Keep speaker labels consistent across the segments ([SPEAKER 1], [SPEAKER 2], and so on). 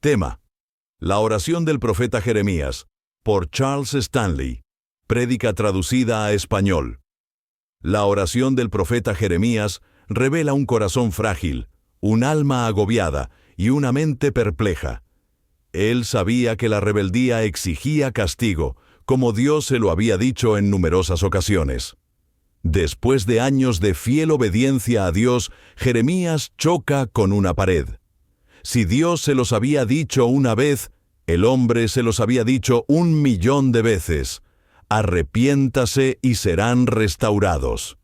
[SPEAKER 1] Tema: La oración del profeta Jeremías, por Charles Stanley. Prédica traducida a español. La oración del profeta Jeremías revela un corazón frágil, un alma agobiada y una mente perpleja. Él sabía que la rebeldía exigía castigo, como Dios se lo había dicho en numerosas ocasiones. Después de años de fiel obediencia a Dios, Jeremías choca con una pared. Si Dios se los había dicho una vez, el hombre se los había dicho 1.000.000 de veces: arrepiéntase y serán restaurados.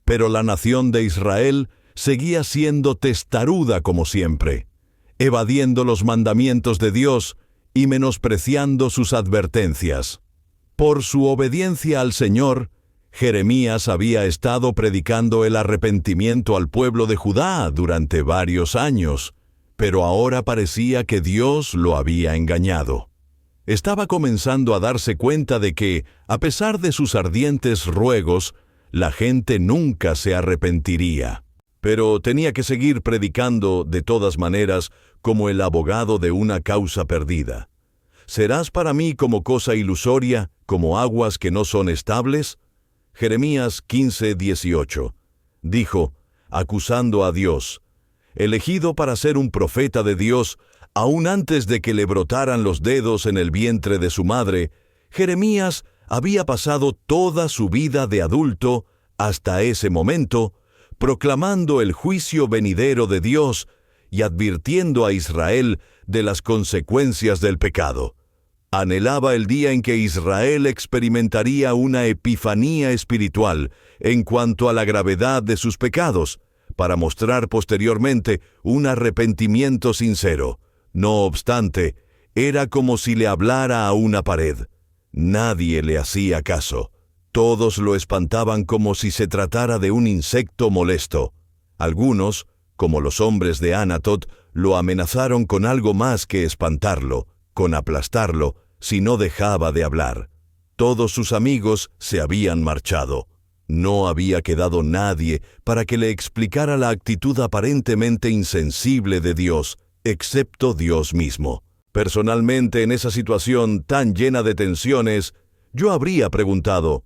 [SPEAKER 1] Pero la nación de Israel seguía siendo testaruda como siempre, evadiendo los mandamientos de Dios y menospreciando sus advertencias. Por su obediencia al Señor, Jeremías había estado predicando el arrepentimiento al pueblo de Judá durante varios años, pero ahora parecía que Dios lo había engañado. Estaba comenzando a darse cuenta de que, a pesar de sus ardientes ruegos, la gente nunca se arrepentiría. Pero tenía que seguir predicando de todas maneras como el abogado de una causa perdida. ¿Serás para mí como cosa ilusoria, como aguas que no son estables? Jeremías 15:18. Dijo, acusando a Dios: elegido para ser un profeta de Dios, aún antes de que le brotaran los dedos en el vientre de su madre, Jeremías había pasado toda su vida de adulto, hasta ese momento, proclamando el juicio venidero de Dios y advirtiendo a Israel de las consecuencias del pecado. Anhelaba el día en que Israel experimentaría una epifanía espiritual en cuanto a la gravedad de sus pecados, para mostrar posteriormente un arrepentimiento sincero. No obstante, era como si le hablara a una pared. Nadie le hacía caso. Todos lo espantaban como si se tratara de un insecto molesto. Algunos, como los hombres de Anatot, lo amenazaron con algo más que espantarlo, con aplastarlo, si no dejaba de hablar. Todos sus amigos se habían marchado. No había quedado nadie para que le explicara la actitud aparentemente insensible de Dios, excepto Dios mismo. Personalmente, en esa situación tan llena de tensiones, yo habría preguntado: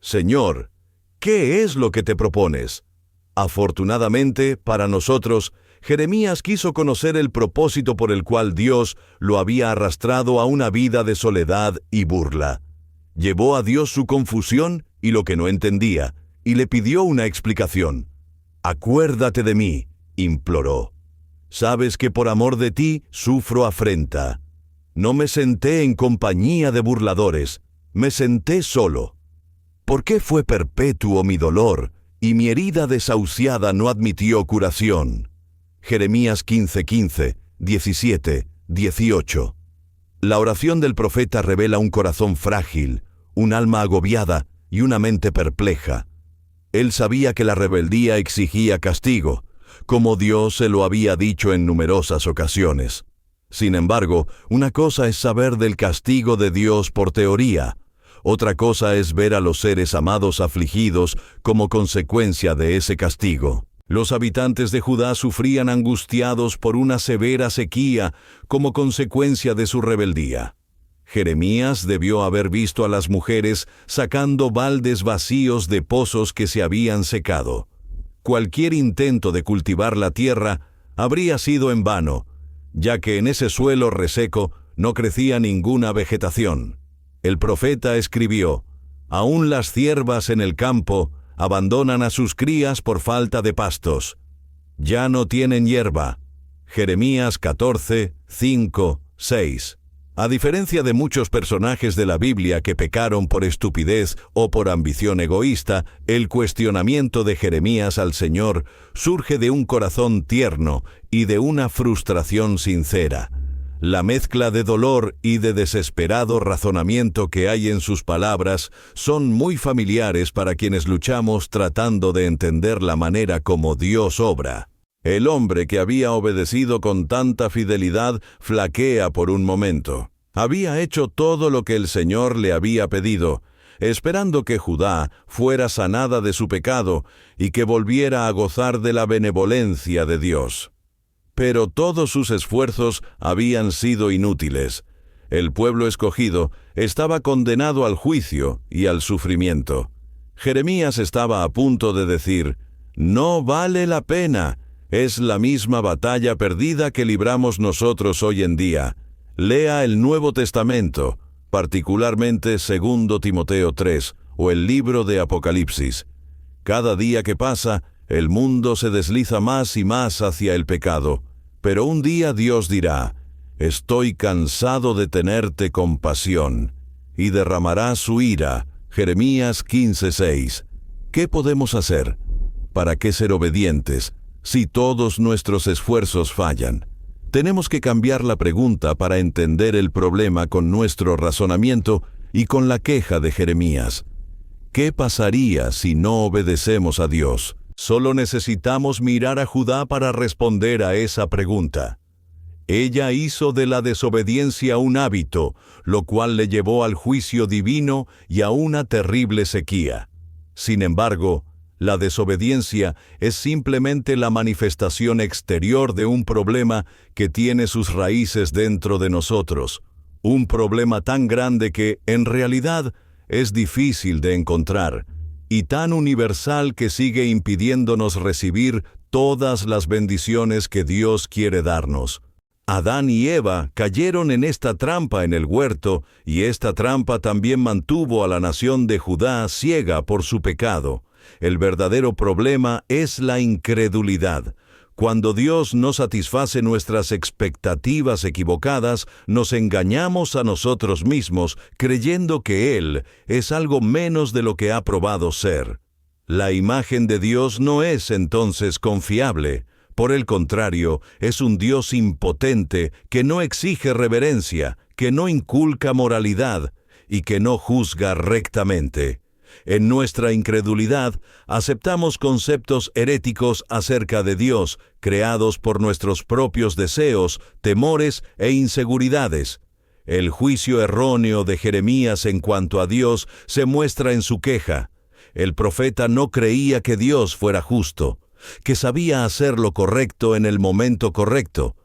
[SPEAKER 1] Señor, ¿qué es lo que te propones? Afortunadamente, para nosotros, Jeremías quiso conocer el propósito por el cual Dios lo había arrastrado a una vida de soledad y burla. Llevó a Dios su confusión y lo que no entendía, y le pidió una explicación. Acuérdate de mí, imploró. Sabes que por amor de ti sufro afrenta. No me senté en compañía de burladores, me senté solo. ¿Por qué fue perpetuo mi dolor, y mi herida desahuciada no admitió curación? Jeremías 15:15, 17, 18. La oración del profeta revela un corazón frágil, un alma agobiada y una mente perpleja. Él sabía que la rebeldía exigía castigo, como Dios se lo había dicho en numerosas ocasiones. Sin embargo, una cosa es saber del castigo de Dios por teoría. Otra cosa es ver a los seres amados afligidos como consecuencia de ese castigo. Los habitantes de Judá sufrían angustiados por una severa sequía como consecuencia de su rebeldía. Jeremías debió haber visto a las mujeres sacando baldes vacíos de pozos que se habían secado. Cualquier intento de cultivar la tierra habría sido en vano, ya que en ese suelo reseco no crecía ninguna vegetación. El profeta escribió: aún las ciervas en el campo abandonan a sus crías por falta de pastos. Ya no tienen hierba. Jeremías 14, 5, 6. A diferencia de muchos personajes de la Biblia que pecaron por estupidez o por ambición egoísta, el cuestionamiento de Jeremías al Señor surge de un corazón tierno y de una frustración sincera. La mezcla de dolor y de desesperado razonamiento que hay en sus palabras son muy familiares para quienes luchamos tratando de entender la manera como Dios obra. El hombre que había obedecido con tanta fidelidad flaquea por un momento. Había hecho todo lo que el Señor le había pedido, esperando que Judá fuera sanada de su pecado y que volviera a gozar de la benevolencia de Dios. Pero todos sus esfuerzos habían sido inútiles. El pueblo escogido estaba condenado al juicio y al sufrimiento. Jeremías estaba a punto de decir: «No vale la pena, es la misma batalla perdida que libramos nosotros hoy en día. Lea el Nuevo Testamento, particularmente 2 Timoteo 3 o el libro de Apocalipsis. Cada día que pasa, el mundo se desliza más y más hacia el pecado, pero un día Dios dirá: «Estoy cansado de tenerte compasión», y derramará su ira. Jeremías 15:6. ¿Qué podemos hacer? ¿Para qué ser obedientes si todos nuestros esfuerzos fallan? Tenemos que cambiar la pregunta para entender el problema con nuestro razonamiento y con la queja de Jeremías. ¿Qué pasaría si no obedecemos a Dios? Solo necesitamos mirar a Judá para responder a esa pregunta. Ella hizo de la desobediencia un hábito, lo cual le llevó al juicio divino y a una terrible sequía. Sin embargo, la desobediencia es simplemente la manifestación exterior de un problema que tiene sus raíces dentro de nosotros. Un problema tan grande que, en realidad, es difícil de encontrar, y tan universal que sigue impidiéndonos recibir todas las bendiciones que Dios quiere darnos. Adán y Eva cayeron en esta trampa en el huerto, y esta trampa también mantuvo a la nación de Judá ciega por su pecado. El verdadero problema es la incredulidad. Cuando Dios no satisface nuestras expectativas equivocadas, nos engañamos a nosotros mismos creyendo que Él es algo menos de lo que ha probado ser. La imagen de Dios no es entonces confiable. Por el contrario, es un Dios impotente que no exige reverencia, que no inculca moralidad y que no juzga rectamente. En nuestra incredulidad, aceptamos conceptos heréticos acerca de Dios, creados por nuestros propios deseos, temores e inseguridades. El juicio erróneo de Jeremías en cuanto a Dios se muestra en su queja. El profeta no creía que Dios fuera justo, que sabía hacer lo correcto en el momento correcto.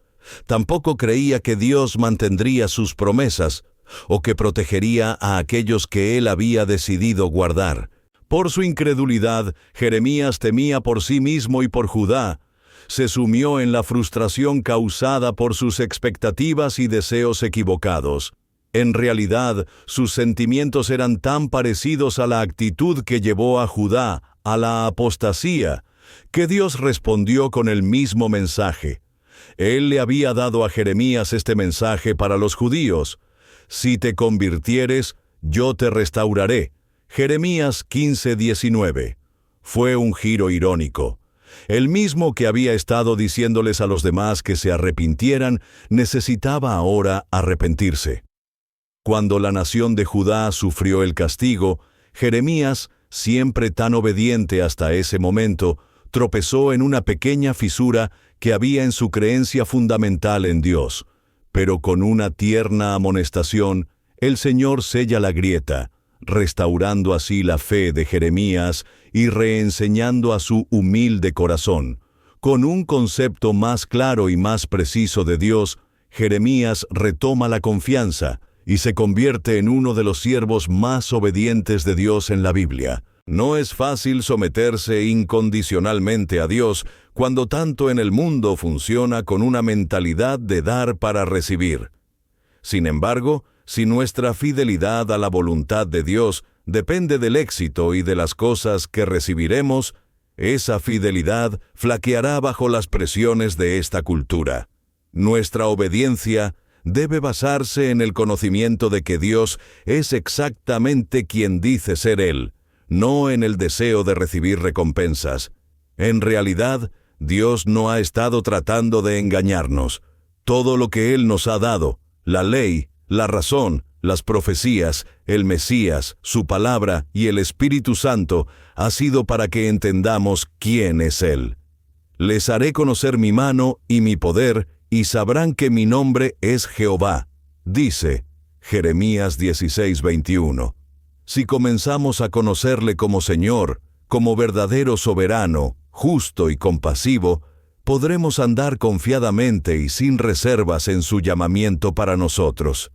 [SPEAKER 1] Tampoco creía que Dios mantendría sus promesas, o que protegería a aquellos que él había decidido guardar. Por su incredulidad, Jeremías temía por sí mismo y por Judá. Se sumió en la frustración causada por sus expectativas y deseos equivocados. En realidad, sus sentimientos eran tan parecidos a la actitud que llevó a Judá a la apostasía, que Dios respondió con el mismo mensaje. Él le había dado a Jeremías este mensaje para los judíos: «Si te convirtieres, yo te restauraré». Jeremías 15:19. Fue un giro irónico. El mismo que había estado diciéndoles a los demás que se arrepintieran, necesitaba ahora arrepentirse. Cuando la nación de Judá sufrió el castigo, Jeremías, siempre tan obediente hasta ese momento, tropezó en una pequeña fisura que había en su creencia fundamental en Dios. Pero con una tierna amonestación, el Señor sella la grieta, restaurando así la fe de Jeremías y reenseñando a su humilde corazón. Con un concepto más claro y más preciso de Dios, Jeremías retoma la confianza y se convierte en uno de los siervos más obedientes de Dios en la Biblia. No es fácil someterse incondicionalmente a Dios cuando tanto en el mundo funciona con una mentalidad de dar para recibir. Sin embargo, si nuestra fidelidad a la voluntad de Dios depende del éxito y de las cosas que recibiremos, esa fidelidad flaqueará bajo las presiones de esta cultura. Nuestra obediencia debe basarse en el conocimiento de que Dios es exactamente quien dice ser Él, no en el deseo de recibir recompensas. En realidad, Dios no ha estado tratando de engañarnos. Todo lo que Él nos ha dado, la ley, la razón, las profecías, el Mesías, su palabra y el Espíritu Santo, ha sido para que entendamos quién es Él. Les haré conocer mi mano y mi poder, y sabrán que mi nombre es Jehová, dice Jeremías 16:21. Si comenzamos a conocerle como Señor, como verdadero soberano, justo y compasivo, podremos andar confiadamente y sin reservas en su llamamiento para nosotros.